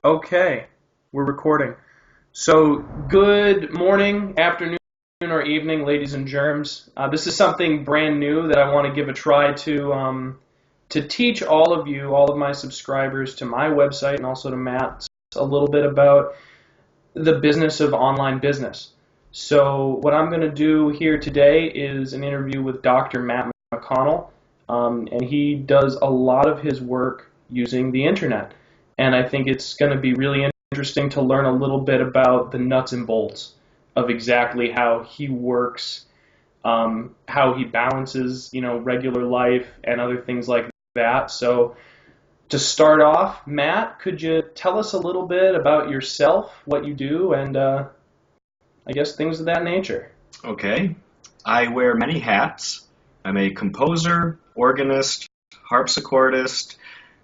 Okay, we're recording. So, good morning, afternoon, or evening, ladies and germs. This is something brand new that I want to give a try to teach all of you, all of my subscribers to my website and also to Matt, a little bit about the business of online business. So, what I'm going to do here today is an interview with Dr. Matt McConnell, and he does a lot of his work using the internet. And I think it's going to be really interesting to learn a little bit about the nuts and bolts of exactly how he works, how he balances, regular life and other things like that. So to start off, Matt, could you tell us a little bit about yourself, what you do, and I guess things of that nature? Okay. I wear many hats. I'm a composer, organist, harpsichordist,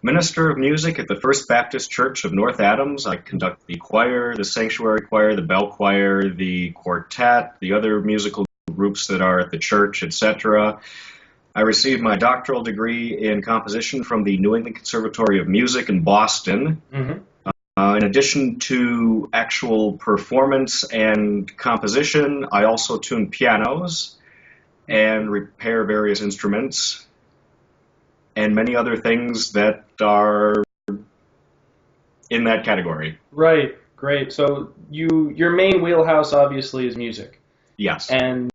minister of music at the First Baptist Church of North Adams. I conduct the choir, the sanctuary choir, the bell choir, the quartet, the other musical groups that are at the church, etc. I received my doctoral degree in composition from the New England Conservatory of Music in Boston. Mm-hmm. In addition to actual performance and composition, I also tune pianos and repair various instruments and many other things that are in that category. Right, great. So your main wheelhouse obviously is music. Yes. And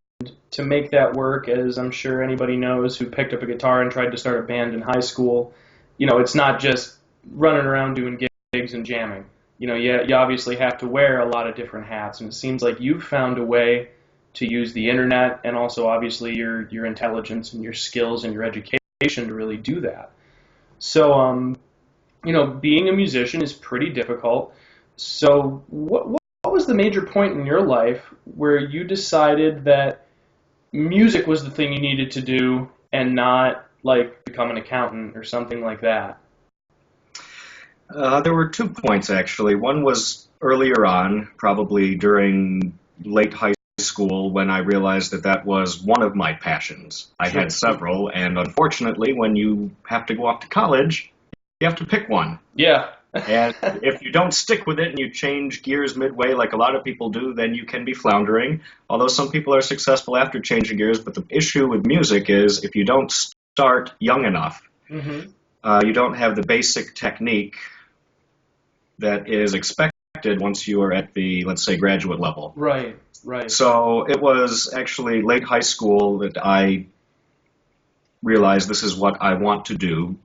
to make that work, as I'm sure anybody knows who picked up a guitar and tried to start a band in high school, it's not just running around doing gigs and jamming. You obviously have to wear a lot of different hats, and it seems like you've found a way to use the internet and also obviously your intelligence and your skills and your education to really do that. So, being a musician is pretty difficult. So what was the major point in your life where you decided that music was the thing you needed to do and not like become an accountant or something like that? There were 2 points, actually. One was earlier on, probably during late high school, when I realized that was one of my passions. I had several, and unfortunately, when you have to go off to college, you have to pick one. Yeah. And if you don't stick with it and you change gears midway like a lot of people do, then you can be floundering, although some people are successful after changing gears. But the issue with music is if you don't start young enough, Mm-hmm. you don't have the basic technique that is expected once you are at the, let's say, graduate level. Right, right. So it was actually late high school that I realized this is what I want to do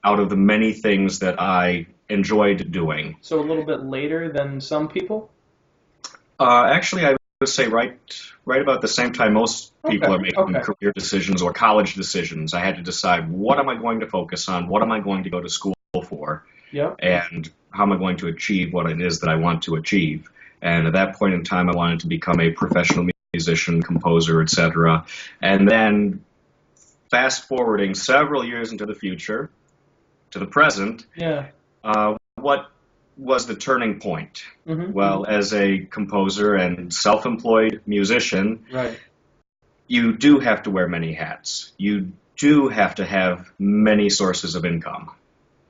out of the many things that I enjoyed doing. So a little bit later than some people? Actually, I would say right about the same time most people are making career decisions or college decisions. I had to decide, what am I going to focus on? What am I going to go to school for? Yep. And how am I going to achieve what it is that I want to achieve? And at that point in time, I wanted to become a professional musician, composer, etc. And then fast forwarding several years into the future, to the present, Yeah. What was the turning point? Mm-hmm. Well, as a composer and self-employed musician, Right. you do have to wear many hats. You do have to have many sources of income.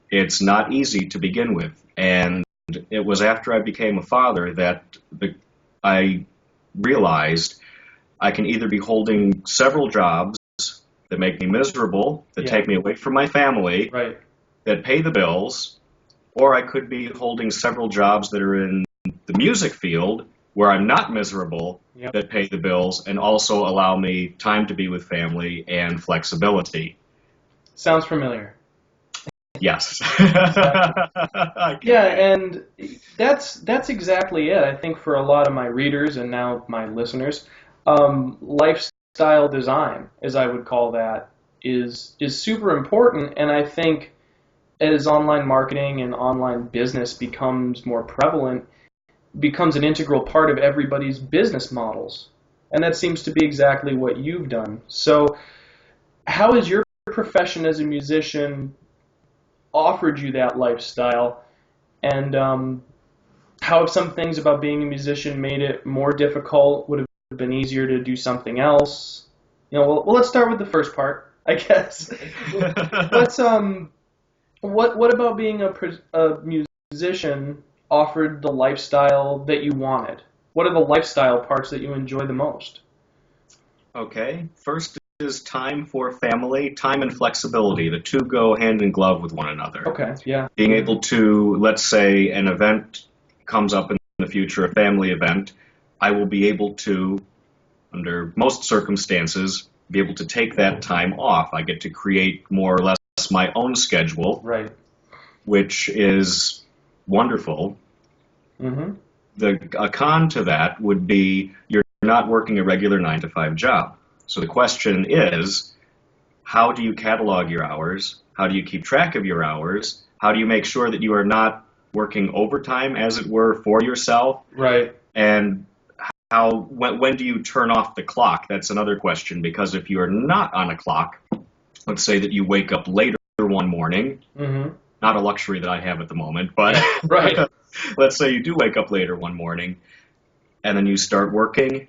It's not easy to begin with. And it was after I became a father that I realized I can either be holding several jobs that make me miserable, that take me away from my family, Right. that pay the bills, or I could be holding several jobs that are in the music field where I'm not miserable, that pay the bills, and also allow me time to be with family and flexibility. Sounds familiar. Yes. Yeah, and that's exactly it. I think for a lot of my readers and now my listeners, lifestyle design, as I would call that, is super important. And I think as online marketing and online business becomes more prevalent, becomes an integral part of everybody's business models. And that seems to be exactly what you've done. So how has your profession as a musician offered you that lifestyle? And how have some things about being a musician made it more difficult? Would it have been easier to do something else? Well, let's start with the first part, I guess. Let's what about being a position offered the lifestyle that you wanted? What are the lifestyle parts that you enjoy the most? Okay. First is time for family, time and flexibility. The two go hand in glove with one another. Okay, yeah. Being able to, let's say, an event comes up in the future, a family event, I will be able to, under most circumstances, be able to take that time off. I get to create more or less my own schedule, Right. which is wonderful. Mm-hmm. A con to that would be you're not working a regular 9 to 5 job. So the question is, how do you catalog your hours? How do you keep track of your hours? How do you make sure that you are not working overtime, as it were, for yourself? Right. And when do you turn off the clock? That's another question, because if you are not on a clock, let's say that you wake up later one morning, Mm-hmm. not a luxury that I have at the moment, but Right. let's say you do wake up later one morning and then you start working.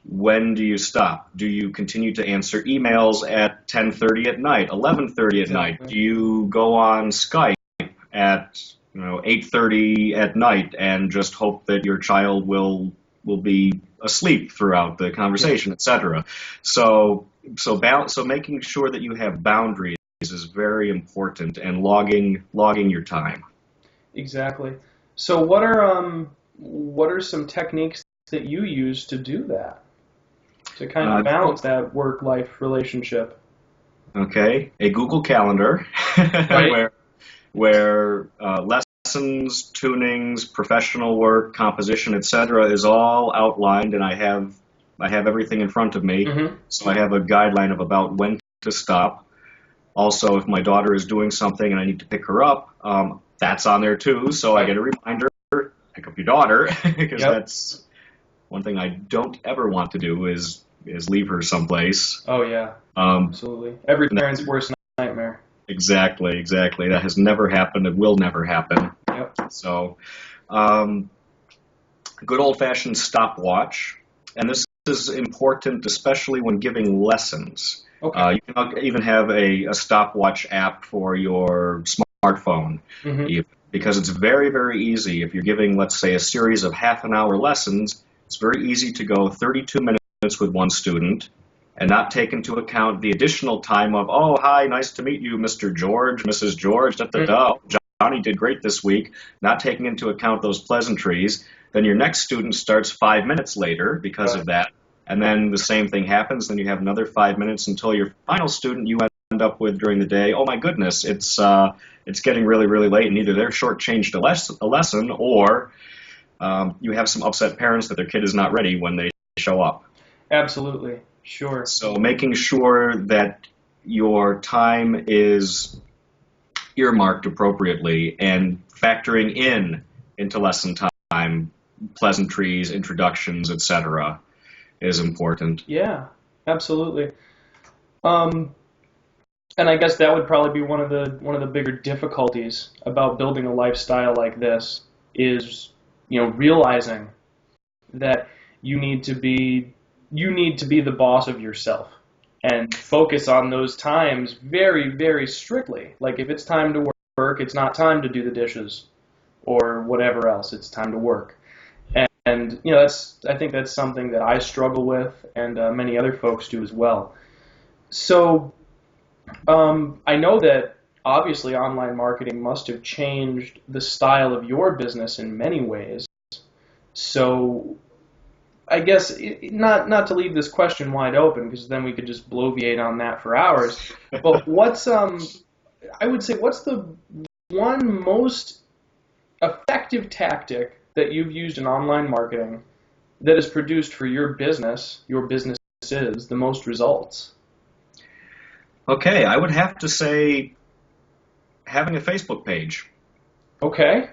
When do you stop? Do you continue to answer emails at 10:30 at night, 11:30 at night? Do you go on Skype at 8:30 at night and just hope that your child will be asleep throughout the conversation, etc. So making sure that you have boundaries is very important, and logging your time. Exactly. So what are some techniques that you use to do that? To kind of balance that work-life relationship? Okay, a Google Calendar Right. where lessons, tunings, professional work, composition, etc. is all outlined, and I have everything in front of me. Mm-hmm. So I have a guideline of about when to stop. Also, if my daughter is doing something and I need to pick her up, that's on there too. So I get a reminder, pick up your daughter, because that's one thing I don't ever want to do is leave her someplace. Oh yeah, absolutely. Every parent's worst nightmare. Exactly. That has never happened. It will never happen. Yep. So, good old-fashioned stopwatch, and this is important, especially when giving lessons. Okay. You can even have a stopwatch app for your smartphone, Mm-hmm. because it's very, very easy. If you're giving, let's say, a series of half-an-hour lessons, it's very easy to go 32 minutes with one student and not take into account the additional time of, oh, hi, nice to meet you, Mr. George, Mrs. George, da-da-da. Johnny did great this week, not taking into account those pleasantries. Then your next student starts 5 minutes later because of that, and then the same thing happens. Then you have another 5 minutes until your final student you end up with during the day, oh my goodness, it's getting really, really late, and either they're shortchanged a lesson, or you have some upset parents that their kid is not ready when they show up. Absolutely. Sure. So making sure that your time is earmarked appropriately and factoring into lesson time pleasantries, introductions, etc. is important. Yeah, absolutely. And I guess that would probably be one of the bigger difficulties about building a lifestyle like this is, realizing that you need to be the boss of yourself and focus on those times very, very strictly. Like if it's time to work, it's not time to do the dishes or whatever else. It's time to work. And I think that's something that I struggle with, and many other folks do as well. So I know that obviously online marketing must have changed the style of your business in many ways. So I guess not to leave this question wide open, because then we could just bloviate on that for hours. But what's the one most effective tactic that you've used in online marketing that has produced for your businesses the most results? Okay, I would have to say having a Facebook page. Okay.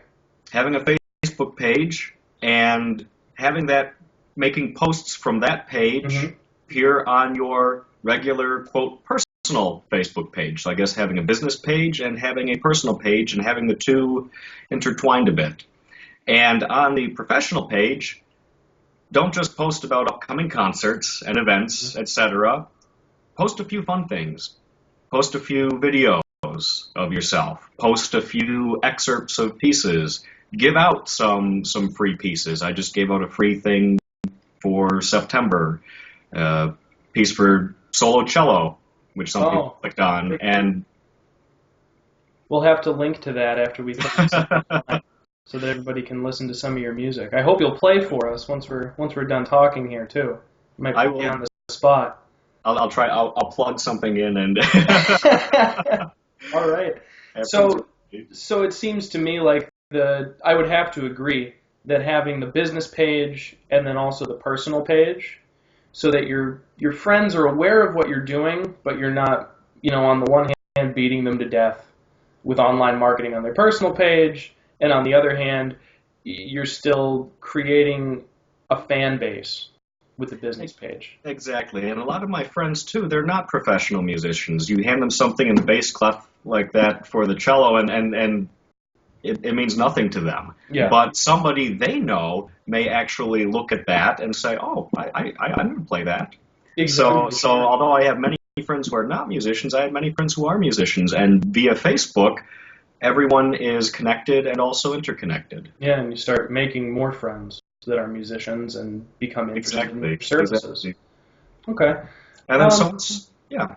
Having a Facebook page and making posts from that page appear on your regular, quote, personal Facebook page. So I guess having a business page and having a personal page, and having the two intertwined a bit. And on the professional page, don't just post about upcoming concerts and events, etc. Post a few fun things. Post a few videos. of yourself. Post a few excerpts of pieces. Give out some free pieces. I just gave out a free thing for September, piece for solo cello, which some people clicked on, and we'll have to link to that after we finish so that everybody can listen to some of your music. I hope you'll play for us once we're done talking here too. Might put you on the spot. I'll try. I'll plug something in and. All right. So it seems to me like I would have to agree that having the business page and then also the personal page, so that your friends are aware of what you're doing, but you're not, on the one hand beating them to death with online marketing on their personal page, and on the other hand, you're still creating a fan base with the business page. Exactly. And a lot of my friends, too, they're not professional musicians. You hand them something in the bass clef like that for the cello, and it means nothing to them. Yeah. But somebody they know may actually look at that and say, oh, I never play that. Exactly. So although I have many friends who are not musicians, I have many friends who are musicians. And via Facebook, everyone is connected and also interconnected. Yeah, and you start making more friends that are musicians and become interested in your services. Exactly. Okay. And then yeah.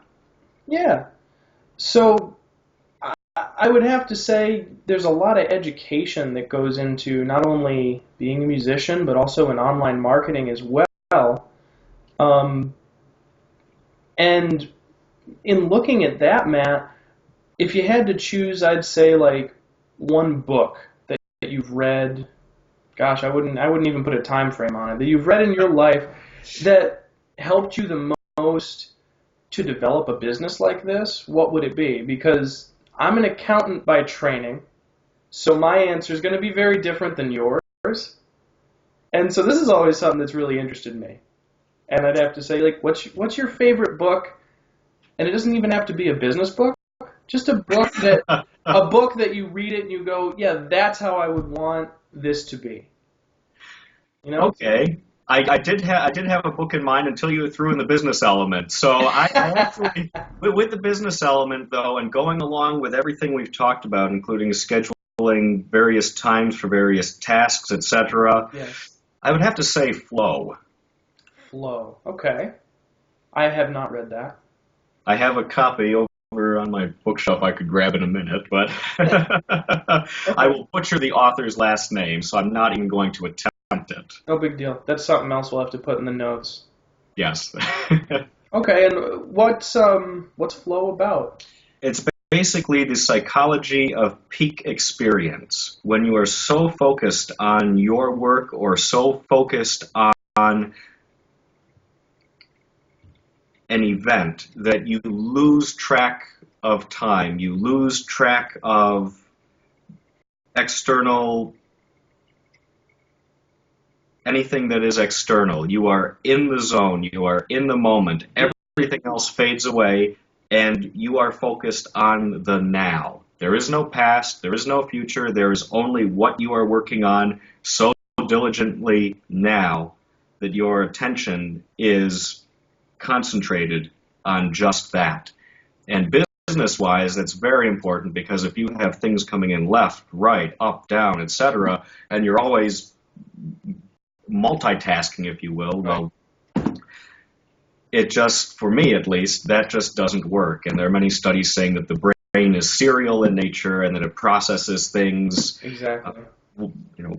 Yeah. So I would have to say there's a lot of education that goes into not only being a musician, but also in online marketing as well. And in looking at that, Matt, if you had to choose, I'd say like one book that you've read. Gosh, I wouldn't even put a time frame on it, that you've read in your life that helped you the most to develop a business like this. What would it be? Because I'm an accountant by training, so my answer is going to be very different than yours. And so this is always something that's really interested me. And I'd have to say, like, what's your favorite book? And it doesn't even have to be a business book. Just a book that you read it and you go, yeah, that's how I would want this to be. Okay. I did have a book in mind until you threw in the business element. So I actually, with the business element though, and going along with everything we've talked about, including scheduling various times for various tasks, etc., yes. I would have to say Flow. Flow. Okay. I have not read that. I have a copy over on my bookshelf I could grab in a minute, but I will butcher the author's last name, so I'm not even going to attempt it. No big deal. That's something else we'll have to put in the notes. Yes. Okay, and what's Flow about? It's basically the psychology of peak experience. When you are so focused on your work or so focused on an event that you lose track of time, you lose track of anything that is external. You are in the zone, you are in the moment, everything else fades away, and you are focused on the now. There is no past, there is no future, there is only what you are working on so diligently now that your attention is concentrated on just that. And business-wise, that's very important, because if you have things coming in left, right, up, down, etc., and you're always multitasking, if you will, well, it just, for me at least, that just doesn't work. And there are many studies saying that the brain is serial in nature and that it processes things exactly,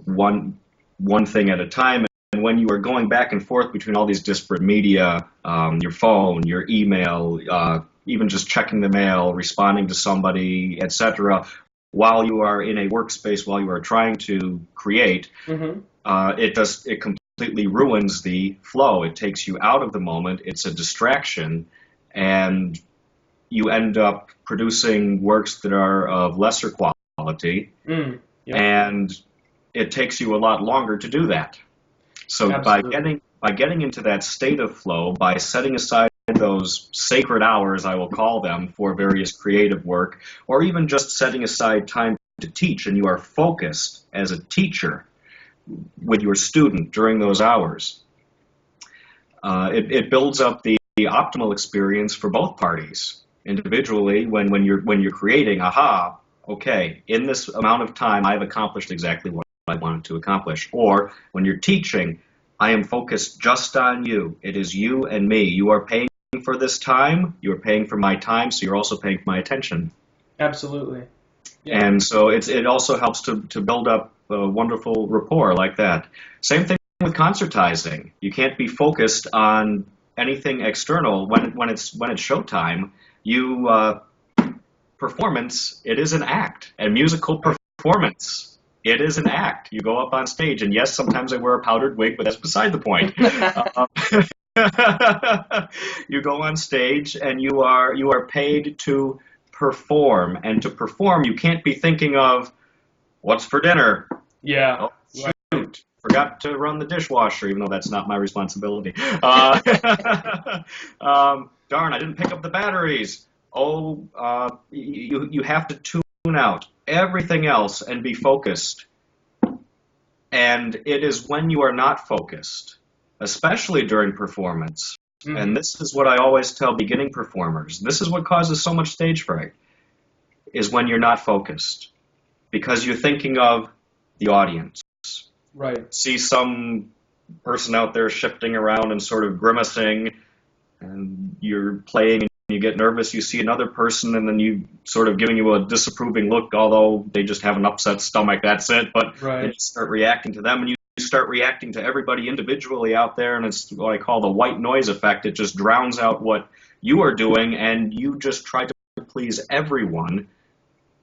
one thing at a time. And when you are going back and forth between all these disparate media, your phone, your email, even just checking the mail, responding to somebody, etc., while you are in a workspace, while you are trying to create, it completely ruins the flow. It takes you out of the moment. It's a distraction, and you end up producing works that are of lesser quality, and it takes you a lot longer to do that. So Absolutely. by getting into that state of flow, by setting aside those sacred hours, I will call them, for various creative work, or even just setting aside time to teach, and you are focused as a teacher with your student during those hours, it builds up the optimal experience for both parties. individually when you're creating, okay, in this amount of time I've accomplished exactly what I wanted to accomplish. Or when you're teaching, I am focused just on you. It is you and me. You are paying for this time, you are paying for my time, so you're also paying for my attention. Absolutely. Yeah. And so it also helps to build up a wonderful rapport like that. Same thing with concertizing. You can't be focused on anything external when it's showtime. Performance, it is an act, and musical performance, it is an act. You go up on stage, and yes, sometimes I wear a powdered wig, but that's beside the point. You go on stage, and you are paid to perform, and to perform, you can't be thinking of what's for dinner. Yeah. Oh, Right. shoot, forgot to run the dishwasher, even though that's not my responsibility. Darn, I didn't pick up the batteries. Oh, you have to tune out everything else and be focused. And it is when you are not focused, especially during performance, and this is what I always tell beginning performers, this is what causes so much stage fright, is when you're not focused. Because you're thinking of the audience. Right. See some person out there shifting around and sort of grimacing, and you're playing and you get nervous, you see another person and then you sort of giving you a disapproving look, although they just have an upset stomach, that's it, but Right. you start reacting to them, and you start reacting to everybody individually out there, and it's what I call the white noise effect. It just drowns out what you are doing, and you just try to please everyone,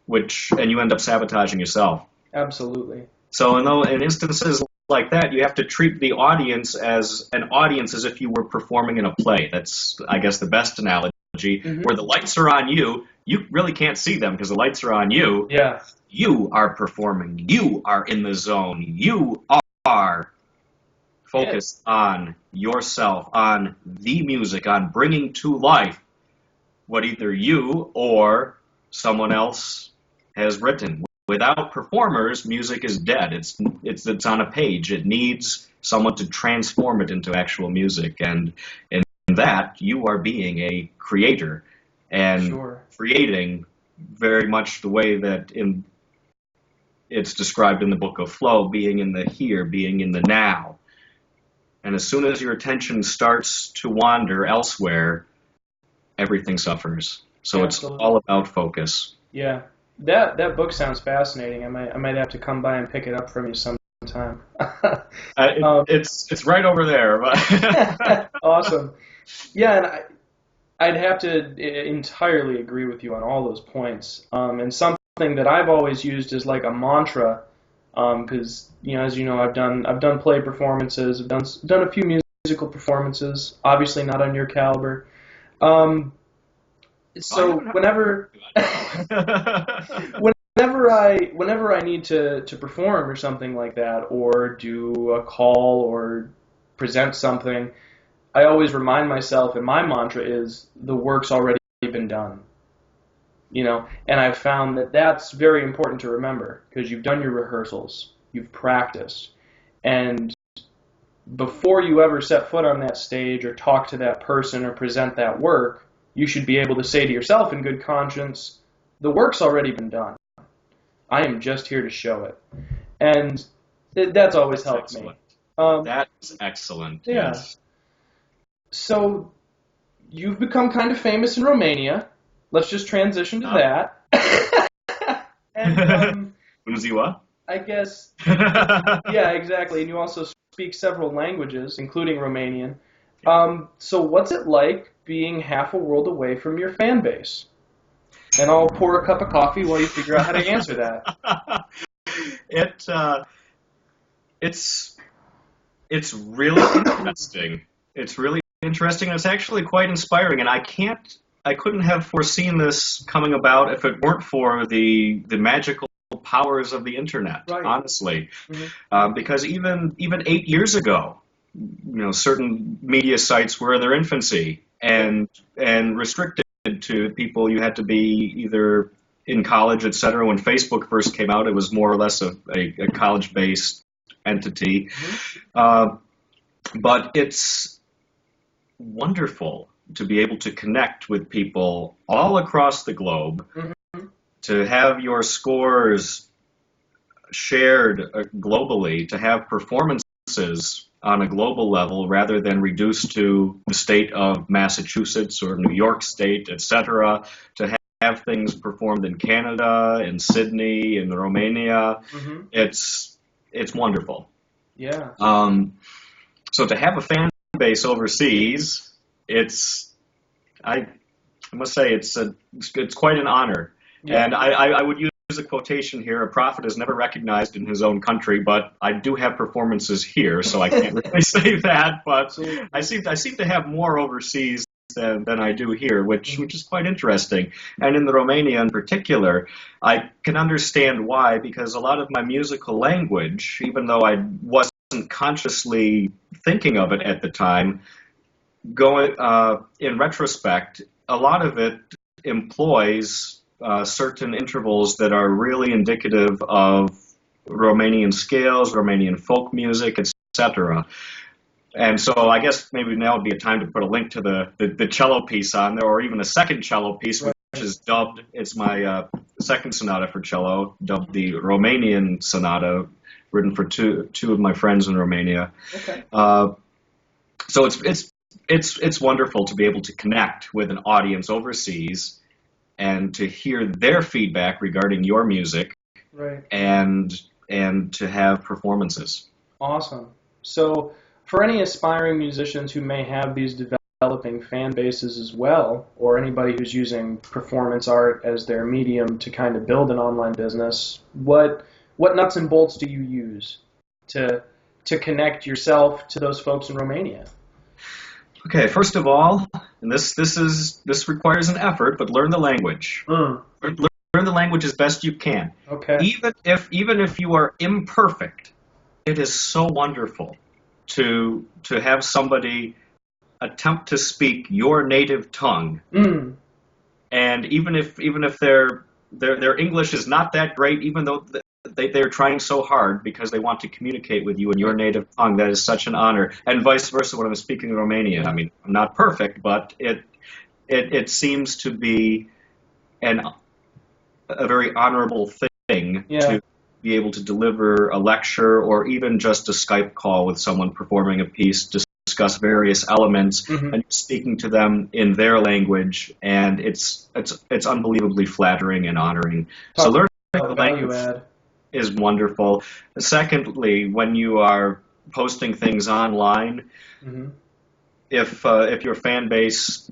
and you end up sabotaging yourself. Absolutely. So in instances like that, you have to treat the audience as if you were performing in a play. That's, I guess, the best analogy, where the lights are on you. You really can't see them because the lights are on you. Yeah. You are performing. You are in the zone. You are focused on yourself, on the music, on bringing to life what either you or someone else has written. Without performers, music is dead. It's on a page. It needs someone to transform it into actual music, and in that you are being a creator and creating very much the way that it's described in the Book of Flow, being in the here, being in the now. And as soon as your attention starts to wander elsewhere, everything suffers. So Absolutely. It's all about focus. Yeah. That book sounds fascinating. I might have to come by and pick it up from you sometime. It's right over there. Awesome. Yeah, and I'd have to entirely agree with you on all those points. And something that I've always used is like a mantra, because as you know, I've done play performances, I've done a few musical performances. Obviously, not on your caliber. So whenever I need to perform or something like that, or do a call or present something, I always remind myself, and my mantra is, the work's already been done. And I've found that that's very important to remember, because you've done your rehearsals, you've practiced, and before you ever set foot on that stage or talk to that person or present that work, you should be able to say to yourself in good conscience, the work's already been done. I am just here to show it. And that's always helped me. That's excellent. Yeah. Yes. So you've become kind of famous in Romania. Let's just transition to that. And Uziwa? I guess, yeah, exactly. And you also speak several languages, including Romanian. So what's it like being half a world away from your fan base? And I'll pour a cup of coffee while you figure out how to answer that. It's really interesting. It's really interesting, and it's actually quite inspiring. And I couldn't have foreseen this coming about if it weren't for the magical powers of the internet. Right. Honestly, because even 8 years ago, certain media sites were in their infancy and restricted to people. You had to be either in college, etc. When Facebook first came out, it was more or less a college-based entity. But it's wonderful to be able to connect with people all across the globe, Mm-hmm. to have your scores shared globally, to have performances on a global level rather than reduced to the state of Massachusetts or New York State, etc., to have things performed in Canada, in Sydney, in Romania. Mm-hmm. It's wonderful. Yeah. So to have a fan base overseas, I must say it's quite an honor. Yeah. And I would use a quotation here: a prophet is never recognized in his own country, but I do have performances here, so I can't really say that. But Absolutely. I seem to have more overseas than I do here, which is quite interesting. And in the Romania in particular, I can understand why, because a lot of my musical language, even though I wasn't consciously thinking of it at the time, in retrospect, a lot of it employs certain intervals that are really indicative of Romanian scales, Romanian folk music, etc. And so I guess maybe now would be a time to put a link to the cello piece on there, or even a second cello piece, which is dubbed, it's my second sonata for cello, dubbed the Romanian Sonata, written for two of my friends in Romania. Okay. So it's wonderful to be able to connect with an audience overseas and to hear their feedback regarding your music, Right. and to have performances. Awesome. So, for any aspiring musicians who may have these developing fan bases as well, or anybody who's using performance art as their medium to kind of build an online business, what nuts and bolts do you use to connect yourself to those folks in Romania? Okay, first of all, and this requires an effort, but learn the language. Learn the language as best you can. Okay. Even if you are imperfect, it is so wonderful to have somebody attempt to speak your native tongue. And even if their English is not that great, even though they're trying so hard because they want to communicate with you in your native tongue, that is such an honor. And vice versa when I'm speaking Romanian. I mean, I'm not perfect, but it seems to be a very honorable thing to be able to deliver a lecture or even just a Skype call with someone performing a piece, discuss various elements, and speaking to them in their language, and it's unbelievably flattering and honoring. So learning the language is wonderful. Secondly, when you are posting things online, if your fan base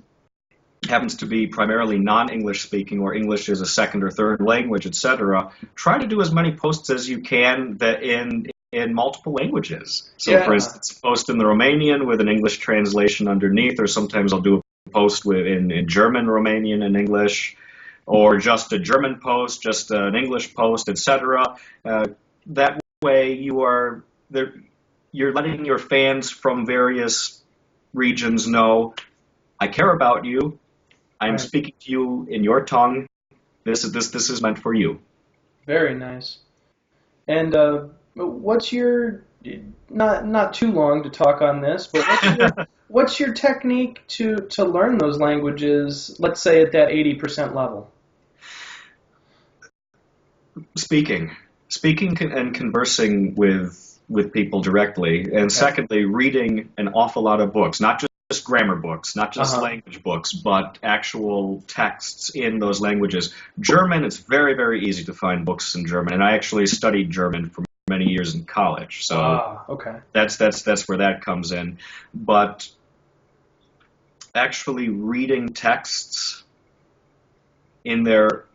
happens to be primarily non-English speaking, or English is a second or third language, etc., try to do as many posts as you can that in multiple languages. So, for instance, post in the Romanian with an English translation underneath, or sometimes I'll do a post in German, Romanian, and English, or just a German post, just an English post, etc. That way, you're letting your fans from various regions know, I care about you. I'm speaking to you in your tongue. This is meant for you. Very nice. And what's your, not too long to talk on this, but what's your technique to learn those languages, let's say at that 80% level? Speaking and conversing with people directly, and secondly, reading an awful lot of books, not just grammar books, not just language books, but actual texts in those languages. German, it's very, very easy to find books in German, and I actually studied German for many years in college, so that's where that comes in. But actually reading texts in their,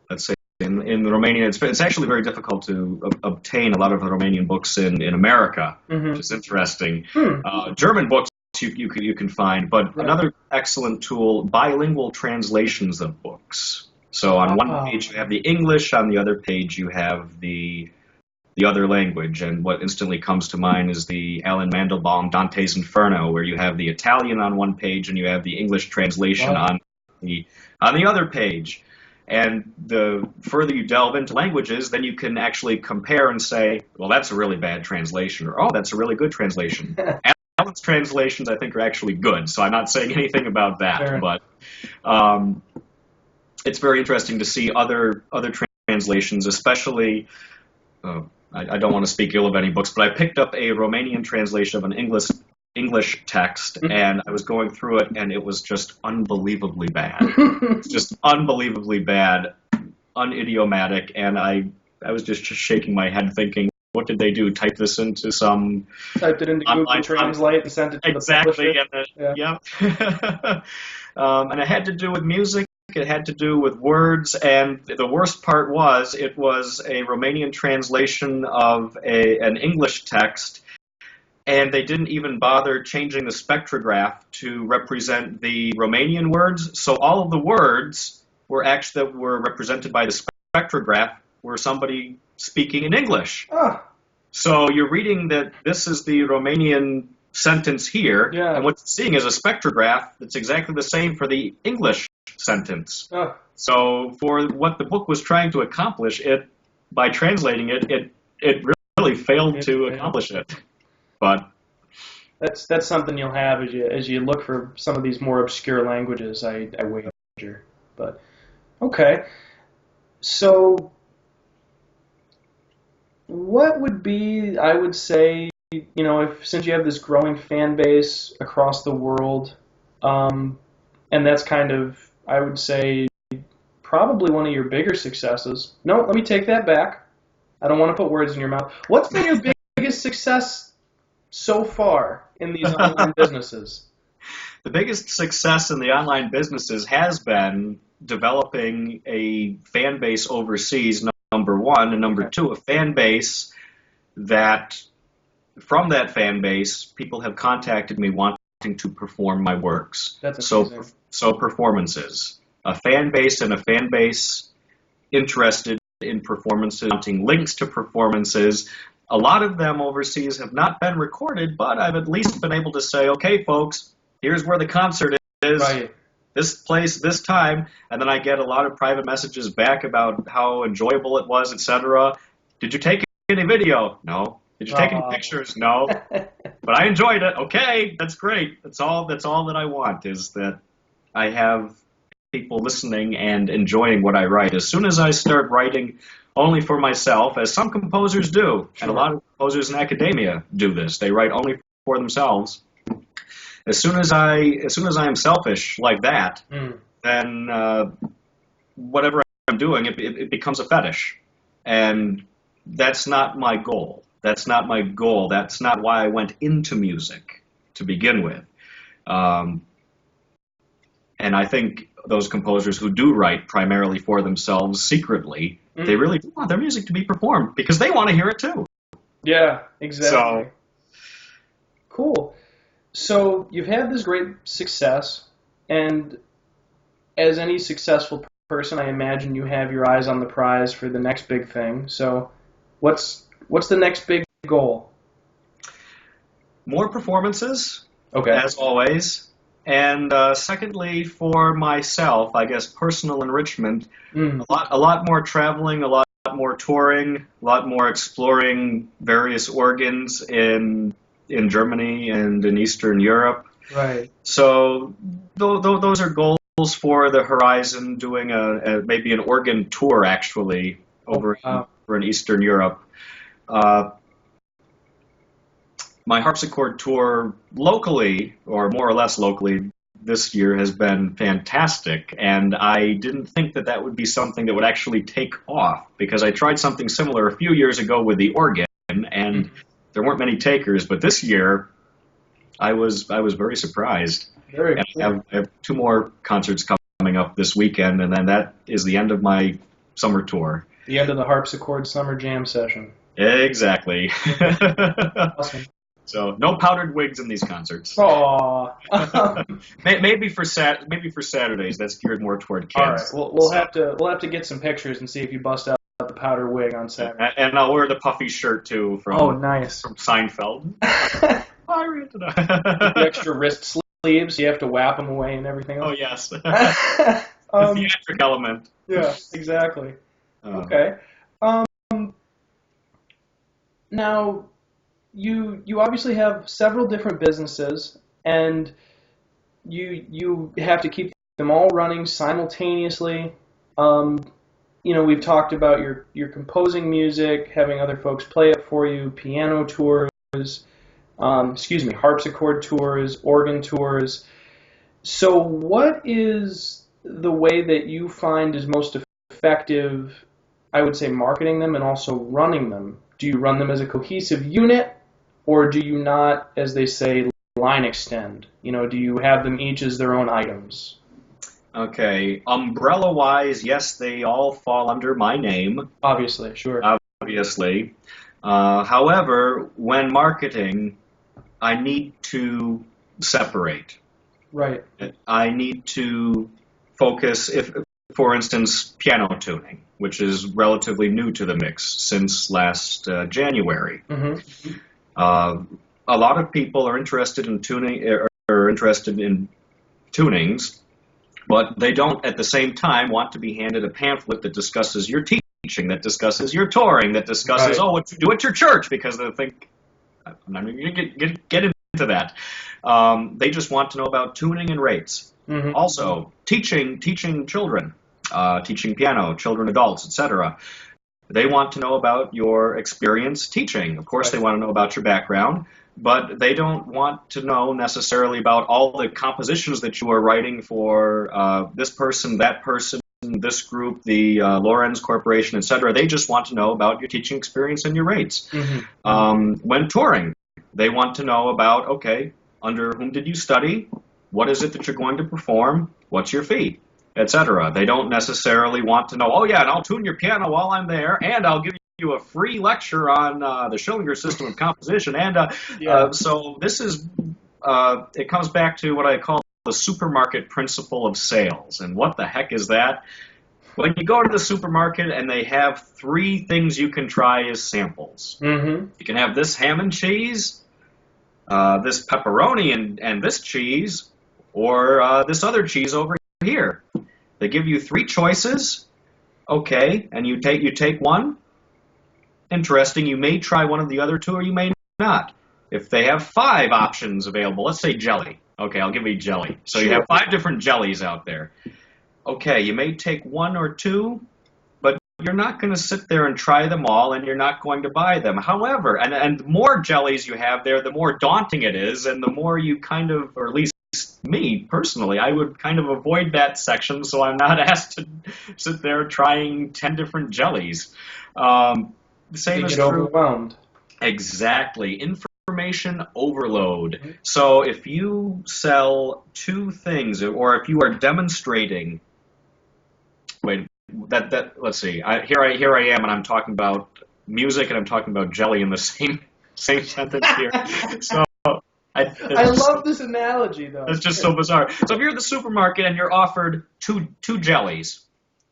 let's say, in the Romanian, it's actually very difficult to obtain a lot of the Romanian books in America, which is interesting. German books you can find, but another excellent tool, bilingual translations of books. So on one page you have the English, on the other page you have the other language, and what instantly comes to mind is the Alan Mandelbaum Dante's Inferno, where you have the Italian on one page and you have the English translation on the other page. And the further you delve into languages, then you can actually compare and say, well, that's a really bad translation, or, oh, that's a really good translation. McConnell's translations, I think, are actually good, so I'm not saying anything about that. Fair. But it's very interesting to see other translations, especially. I don't want to speak ill of any books, but I picked up a Romanian translation of an English text, and I was going through it, and it was just unbelievably bad. Just unbelievably bad, unidiomatic, and I was just shaking my head thinking, what did they do? Type this into some Typed it into Google Translate and sent it to the publisher? Yeah. And it had to do with music. It had to do with words, and the worst part was it was a Romanian translation of an English text, and they didn't even bother changing the spectrograph to represent the Romanian words. So all of the words that were represented by the spectrograph were somebody speaking in English. Oh. So you're reading that this is the Romanian sentence here, Yeah. and what you're seeing is a spectrograph that's exactly the same for the English sentence. Oh. So for what the book was trying to accomplish, by translating it really failed to accomplish it. But that's something you'll have as you look for some of these more obscure languages. I wager. But okay, so what would be, I would say, since you have this growing fan base across the world, and that's kind of, I would say, probably one of your bigger successes. No, let me take that back. I don't want to put words in your mouth. What's been your biggest success so far in these online businesses? The biggest success in the online businesses has been developing a fan base overseas, number one, and number two, a fan base that, from that fan base, people have contacted me wanting to perform my works. That's amazing. So performances. A fan base interested in performances, wanting links to performances. A lot of them overseas have not been recorded, but I've at least been able to say, okay, folks, here's where the concert is. Right. This place, this time, and then I get a lot of private messages back about how enjoyable it was, etc. Did you take any video? No. Did you take any pictures? No. But I enjoyed it. Okay, that's great. That's all that I want, is that I have people listening and enjoying what I write. As soon as I start writing only for myself, as some composers do, and a lot of composers in academia do this, they write only for themselves. As soon as I am selfish like that, then whatever I'm doing, it becomes a fetish, and that's not my goal. That's not my goal. That's not why I went into music to begin with. And I think those composers who do write primarily for themselves secretly, they really do want their music to be performed because they want to hear it too. Yeah, exactly. So, cool. So you've had this great success, and as any successful person, I imagine you have your eyes on the prize for the next big thing. So what's the next big goal? More performances, okay, as always. And secondly, for myself, I guess personal enrichment, a lot more traveling, a lot more touring, a lot more exploring various organs in Germany and in Eastern Europe. Right. So those are goals for the horizon, doing maybe an organ tour, actually, over in Eastern Europe. My harpsichord tour locally, or more or less locally, this year has been fantastic, and I didn't think that would be something that would actually take off, because I tried something similar a few years ago with the organ, and there weren't many takers, but this year I was very surprised. Very cool. I have 2 more concerts coming up this weekend, and then that is the end of my summer tour. The end of the harpsichord summer jam session. Exactly. Awesome. So no powdered wigs in these concerts. Aww. maybe for Saturdays. That's geared more toward kids. All right. We'll have to get some pictures and see if you bust out the powder wig on Saturday. And I'll wear the puffy shirt too nice. From Seinfeld. The extra wrist sleeves, you have to whap them away and everything else. Oh yes. The theatric element. Yeah, exactly. Okay. Now, you obviously have several different businesses, and you have to keep them all running simultaneously. We've talked about your composing music, having other folks play it for you, piano tours, harpsichord tours, organ tours. So what is the way that you find is most effective, I would say, marketing them and also running them? Do you run them as a cohesive unit, or do you not, as they say, line extend? Do you have them each as their own items? Okay, umbrella-wise, yes, they all fall under my name. Obviously, sure. Obviously. However, when marketing, I need to separate. Right. I need to focus, if, for instance, piano tuning, which is relatively new to the mix since last January. Mm-hmm. A lot of people are interested in tuning, or interested in tunings, but they don't at the same time want to be handed a pamphlet that discusses your teaching, that discusses your touring, that discusses, what you do at your church, because they think, I'm not even going to get into that. They just want to know about tuning and rates. Mm-hmm. Also, teaching children, teaching piano, children, adults, etc. They want to know about your experience teaching. Of course, They want to know about your background, but they don't want to know necessarily about all the compositions that you are writing for this person, that person, this group, the Lorenz Corporation, etc. They just want to know about your teaching experience and your rates. Mm-hmm. When touring, they want to know about, okay, under whom did you study? What is it that you're going to perform? What's your fee? Etc. They don't necessarily want to know, and I'll tune your piano while I'm there, and I'll give you a free lecture on the Schillinger system of composition. And so this is, it comes back to what I call the supermarket principle of sales. And what the heck is that? When you go to the supermarket and they have 3 things you can try as samples. Mm-hmm. You can have this ham and cheese, this pepperoni and this cheese, or this other cheese over here. They give you 3 choices, okay, and you take one. Interesting, you may try one of the other 2, or you may not. If they have 5 options available, let's say jelly. Okay, I'll give you jelly. So you have 5 different jellies out there. Okay, you may take 1 or 2, but you're not going to sit there and try them all, and you're not going to buy them. However, and the more jellies you have there, the more daunting it is, and the more you kind of, or at least me personally, I would kind of avoid that section so I'm not asked to sit there trying 10 different jellies. The same is true. Overwhelmed. Exactly. Information overload. Mm-hmm. So if you sell 2 things, or if you are demonstrating, let's see. Here I am, and I'm talking about music, and I'm talking about jelly in the same sentence here. So. I love this analogy, though. It's just so bizarre. So if you're at the supermarket and you're offered two jellies,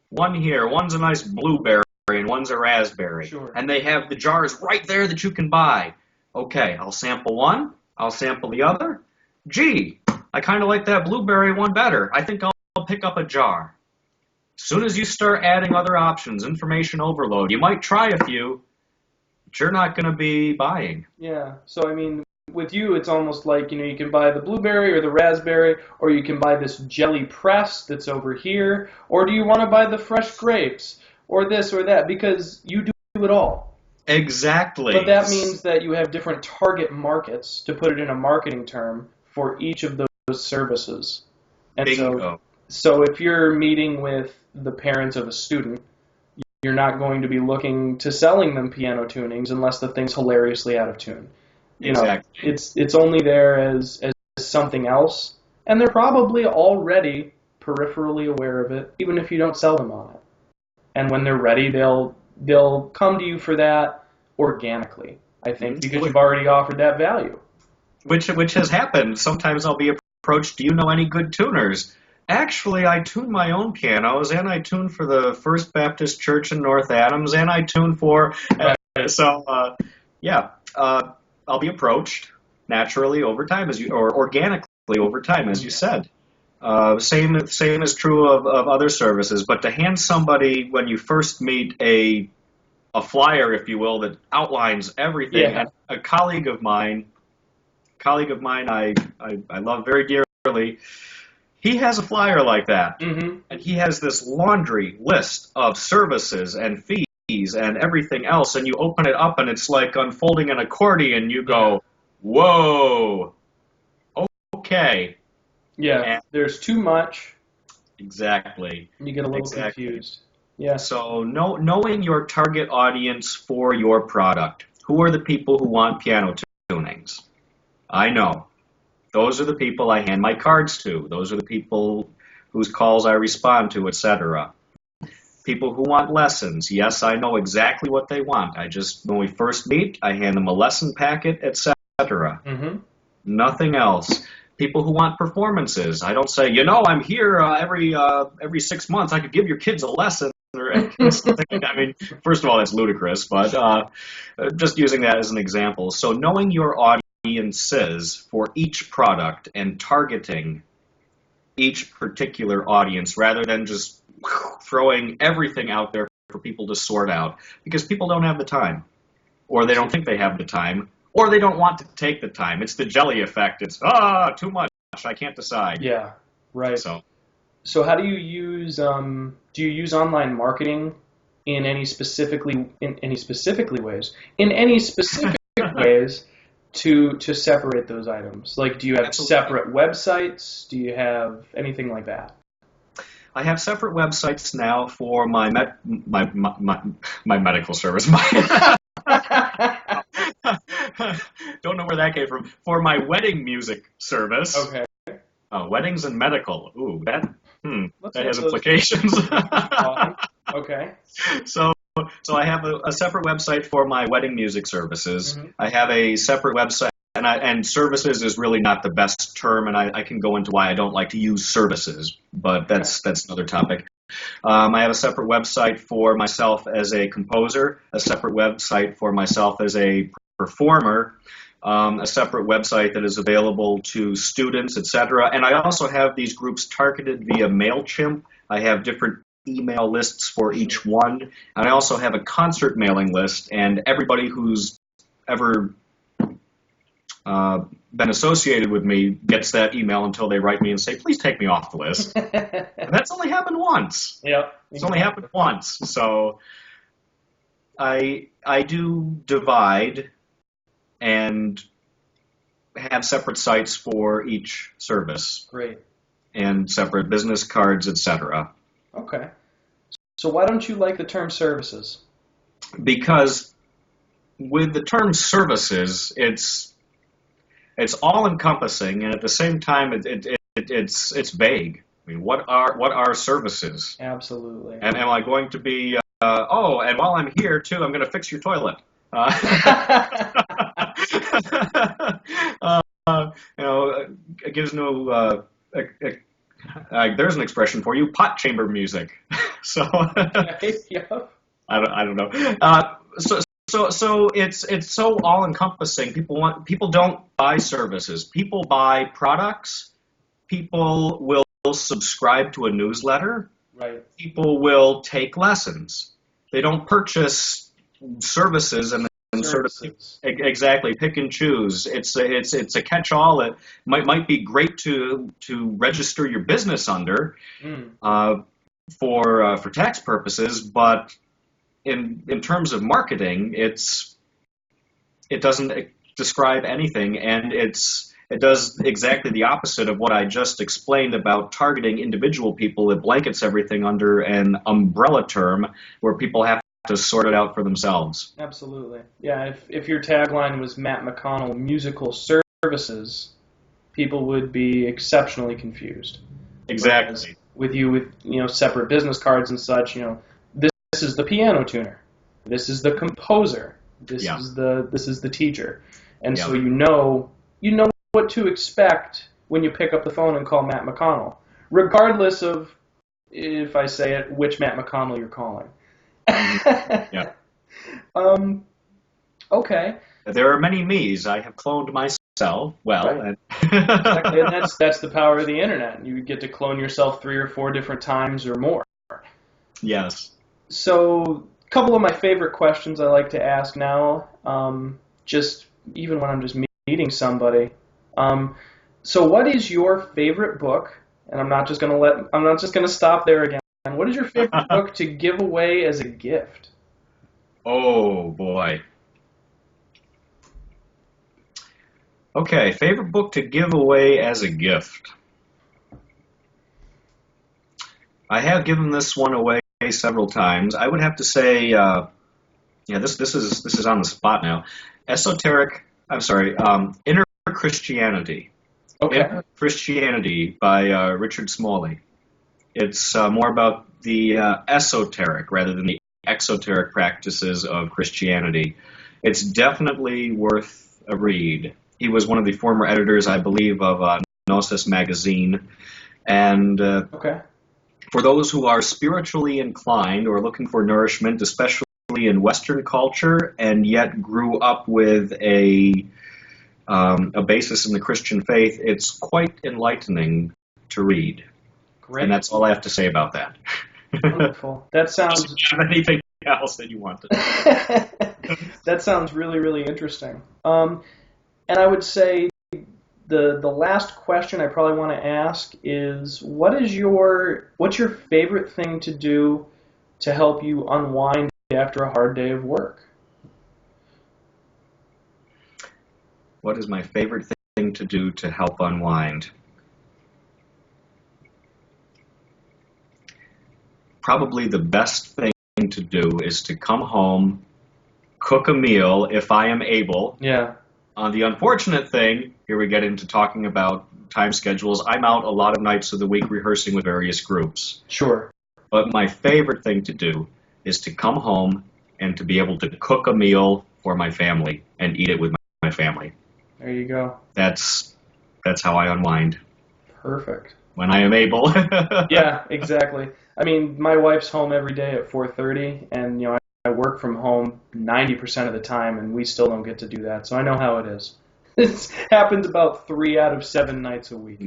one here, one's a nice blueberry and one's a raspberry, and they have the jars right there that you can buy. Okay, I'll sample one, I'll sample the other. Gee, I kind of like that blueberry one better. I think I'll pick up a jar. As soon as you start adding other options, information overload, you might try a few, but you're not going to be buying. Yeah, so I mean, with you, it's almost like, you can buy the blueberry or the raspberry, or you can buy this jelly press that's over here, or do you want to buy the fresh grapes, or this or that, because you do it all. Exactly. But that means that you have different target markets, to put it in a marketing term, for each of those services. And Bingo. So if you're meeting with the parents of a student, you're not going to be looking to selling them piano tunings unless the thing's hilariously out of tune. Exactly. It's only there as something else, and they're probably already peripherally aware of it, even if you don't sell them on it. And when they're ready, they'll come to you for that organically, I think, because you've already offered that value. Which has happened. Sometimes I'll be approached, do you know any good tuners? Actually, I tune my own pianos, and I tune for the First Baptist Church in North Adams, and I tune for... I'll be approached naturally over time, or organically over time, as you said. Same is true of other services. But to hand somebody, when you first meet, a a flyer, if you will, that outlines everything. Yeah. And a colleague of mine I love very dearly, he has a flyer like that. Mm-hmm. And he has this laundry list of services and fees and everything else. And you open it up and it's like unfolding an accordion. You go, whoa, okay. Yeah. And There's too much. exactly. You get a little confused. Yeah. So knowing your target audience for your product. Who are the people who want piano tunings? I know. Those are the people I hand my cards to. Those are the people whose calls I respond to, etc. People who want lessons. Yes, I know exactly what they want. When we first meet, I hand them a lesson packet, etc. Mm-hmm. Nothing else. People who want performances. I don't say, I'm here every 6 months. I could give your kids a lesson. I mean, first of all, that's ludicrous, but just using that as an example. So knowing your audiences for each product and targeting each particular audience rather than just throwing everything out there for people to sort out, because people don't have the time, or they don't think they have the time, or they don't want to take the time. It's the jelly effect. It's, too much. I can't decide. Yeah, right. So how do you use online marketing in any specific ways to separate those items? Like, do you have separate websites? Do you have anything like that? I have separate websites now for my medical service. Don't know where that came from. For my wedding music service. Okay. Weddings and medical. Ooh, that has those implications. Okay. So I have a separate website for my wedding music services. Mm-hmm. I have a separate website, and services is really not the best term, and I can go into why I don't like to use services, but that's another topic. I have a separate website for myself as a composer, a separate website for myself as a performer, a separate website that is available to students, etc. And I also have these groups targeted via MailChimp. I have different email lists for each one. And I also have a concert mailing list, and everybody who's ever been associated with me gets that email until they write me and say, please take me off the list. And that's only happened once. Yeah. It's only happened once. So I do divide and have separate sites for each service. Great. And separate business cards, etc. Okay. So why don't you like the term services? Because with the term services, it's all-encompassing, and at the same time, it's vague. I mean, what are services? Absolutely. And am I going to be? And while I'm here too, I'm going to fix your toilet. It gives no. There's an expression for you: pot chamber music. So Yeah. I don't know. So it's so all encompassing. People don't buy services. People buy products. People will subscribe to a newsletter. Right. People will take lessons. They don't purchase services and sort of exactly pick and choose. It's a catch-all. It might be great to register your business under for tax purposes, but in terms of marketing, it doesn't describe anything, and it does exactly the opposite of what I just explained about targeting individual people. It blankets everything under an umbrella term where people have to sort it out for themselves. Absolutely. Yeah, if your tagline was Matt McConnell Musical Services, people would be exceptionally confused. Exactly. With separate business cards and such, this is the piano tuner. This is the composer. This is the teacher. And so you know what to expect when you pick up the phone and call Matt McConnell, regardless of, if I say it, which Matt McConnell you're calling. Yeah. Okay. There are many me's. I have cloned myself. Well, right. Exactly, and that's the power of the internet. You get to clone yourself 3 or 4 different times or more. Yes. So couple of my favorite questions I like to ask now, just even when I'm just meeting somebody. So what is your favorite book? And I'm not just gonna stop there again. What is your favorite book to give away as a gift? Oh, boy. Okay, favorite book to give away as a gift. I have given this one away several times. I would have to say, this is on the spot now. Inner Christianity. Okay. Inner Christianity by Richard Smalley. It's more about the esoteric rather than the exoteric practices of Christianity. It's definitely worth a read. He was one of the former editors, I believe, of Gnosis magazine. And Okay. for those who are spiritually inclined or looking for nourishment, especially in Western culture, and yet grew up with a basis in the Christian faith, it's quite enlightening to read. Great. And that's all I have to say about that. Wonderful. That sounds. Do you have anything else that you want to That sounds really, really interesting. And I would say the last question I probably want to ask is what's your favorite thing to do to help you unwind after a hard day of work? What is my favorite thing to do to help unwind? Probably the best thing to do is to come home, cook a meal if I am able. Yeah. The unfortunate thing, here we get into talking about time schedules, I'm out a lot of nights of the week rehearsing with various groups. Sure. But my favorite thing to do is to come home and to be able to cook a meal for my family and eat it with my family. There you go. That's how I unwind. Perfect. When I am able. Yeah, exactly. I mean, my wife's home every day at 4:30, and I work from home 90% of the time, and we still don't get to do that. So I know how it is. It happens about 3 out of 7 nights a week.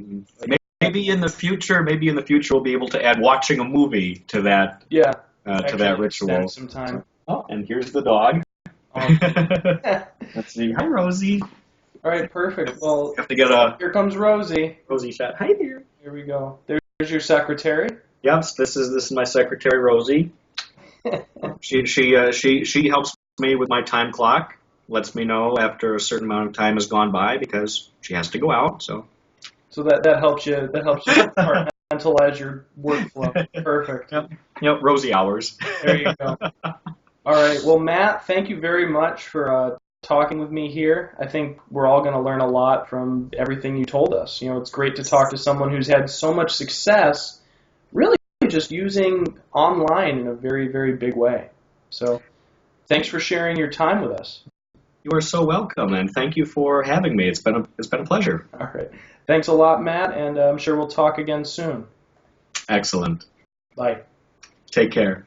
Maybe in the future, we'll be able to add watching a movie to that. Yeah. To that ritual. Some time. Oh, and here's the dog. Let's see. Hi, Rosie. All right, perfect. Well, have to get here comes Rosie. Rosie shot. Hi there. Here we go. There's your secretary. Yep, this is my secretary, Rosie. She helps me with my time clock. Lets me know after a certain amount of time has gone by because she has to go out. So that helps you compartmentalize your workflow. Perfect. Yep. Rosie hours. There you go. All right. Well, Matt, thank you very much for talking with me here. I think we're all going to learn a lot from everything you told us. It's great to talk to someone who's had so much success, really just using online in a very, very big way. So thanks for sharing your time with us. You are so welcome, and thank you for having me. It's been a pleasure. All right. Thanks a lot, Matt, and I'm sure we'll talk again soon. Excellent. Bye. Take care.